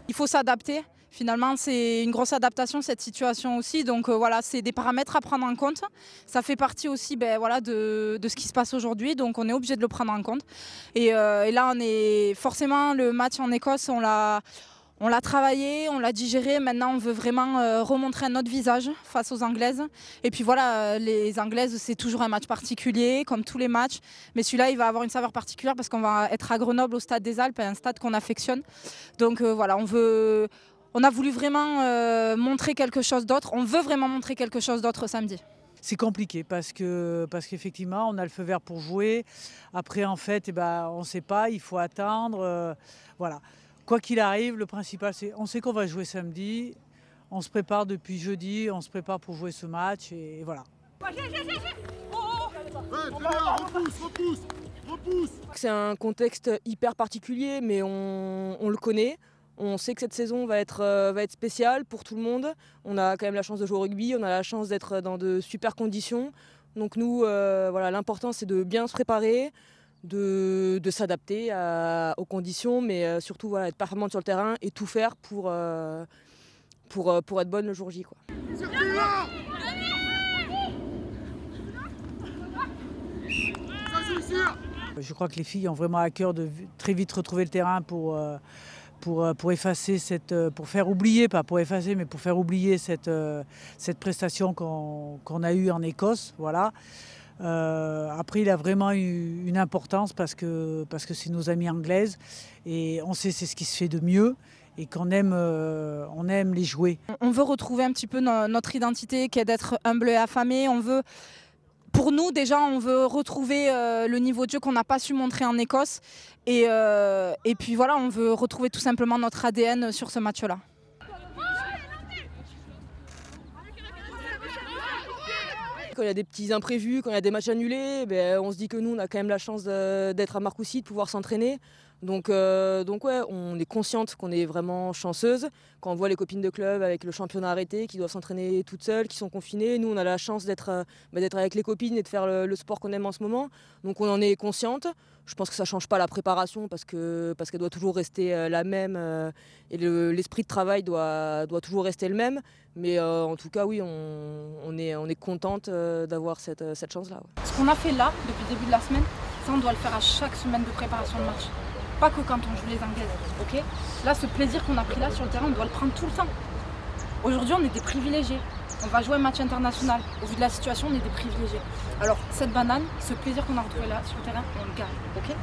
Il faut s'adapter. Finalement, c'est une grosse adaptation, cette situation aussi. Donc voilà, c'est des paramètres à prendre en compte. Ça fait partie aussi voilà, de ce qui se passe aujourd'hui. Donc on est obligé de le prendre en compte. Et là, forcément, le match en Écosse, on l'a travaillé, on l'a digéré. Maintenant, on veut vraiment remontrer un autre visage face aux Anglaises. Et puis voilà, les Anglaises, c'est toujours un match particulier, comme tous les matchs. Mais celui-là, il va avoir une saveur particulière parce qu'on va être à Grenoble, au Stade des Alpes, un stade qu'on affectionne. Donc voilà, on a voulu vraiment montrer quelque chose d'autre. On veut vraiment montrer quelque chose d'autre samedi. C'est compliqué parce qu'effectivement, on a le feu vert pour jouer. Après, en fait, on ne sait pas, il faut attendre. Voilà. Quoi qu'il arrive, le principal, c'est on sait qu'on va jouer samedi. On se prépare depuis jeudi, on se prépare pour jouer ce match et voilà. C'est un contexte hyper particulier, mais on le connaît. On sait que cette saison va être spéciale pour tout le monde. On a quand même la chance de jouer au rugby, on a la chance d'être dans de super conditions. Donc nous, voilà, l'important c'est de bien se préparer, de s'adapter aux conditions, mais surtout voilà, être performante sur le terrain et tout faire pour être bonne le jour J, quoi. Je crois que les filles ont vraiment à cœur de très vite retrouver le terrain pour effacer pour faire oublier, pas pour effacer, mais pour faire oublier cette prestation qu'on a eue en Écosse. Voilà. Après, il a vraiment eu une importance parce que c'est nos amies anglaises et on sait c'est ce qui se fait de mieux et qu'on aime, on aime les jouer. On veut retrouver un petit peu notre identité qui est d'être humble et affamé. Pour nous, déjà, on veut retrouver le niveau de jeu qu'on n'a pas su montrer en Écosse. Et puis voilà, on veut retrouver tout simplement notre ADN sur ce match-là. Quand il y a des petits imprévus, quand il y a des matchs annulés, on se dit que nous, on a quand même la chance d'être à Marcoussis, de pouvoir s'entraîner. Donc ouais, on est consciente qu'on est vraiment chanceuse. Quand on voit les copines de club avec le championnat arrêté, qui doivent s'entraîner toutes seules, qui sont confinées, nous on a la chance d'être avec les copines et de faire le sport qu'on aime en ce moment. Donc on en est consciente. Je pense que ça ne change pas la préparation parce qu'elle doit toujours rester la même et l'esprit de travail doit toujours rester le même. Mais en tout cas oui, on est contente d'avoir cette chance-là. Ouais. Ce qu'on a fait là depuis le début de la semaine, ça on doit le faire à chaque semaine de préparation de match. Pas que quand on joue les Anglaises, ok ? Là, ce plaisir qu'on a pris là sur le terrain, on doit le prendre tout le temps. Aujourd'hui, on est des privilégiés. On va jouer un match international. Au vu de la situation, on est des privilégiés. Alors, cette banane, ce plaisir qu'on a retrouvé là sur le terrain, on le garde, ok ?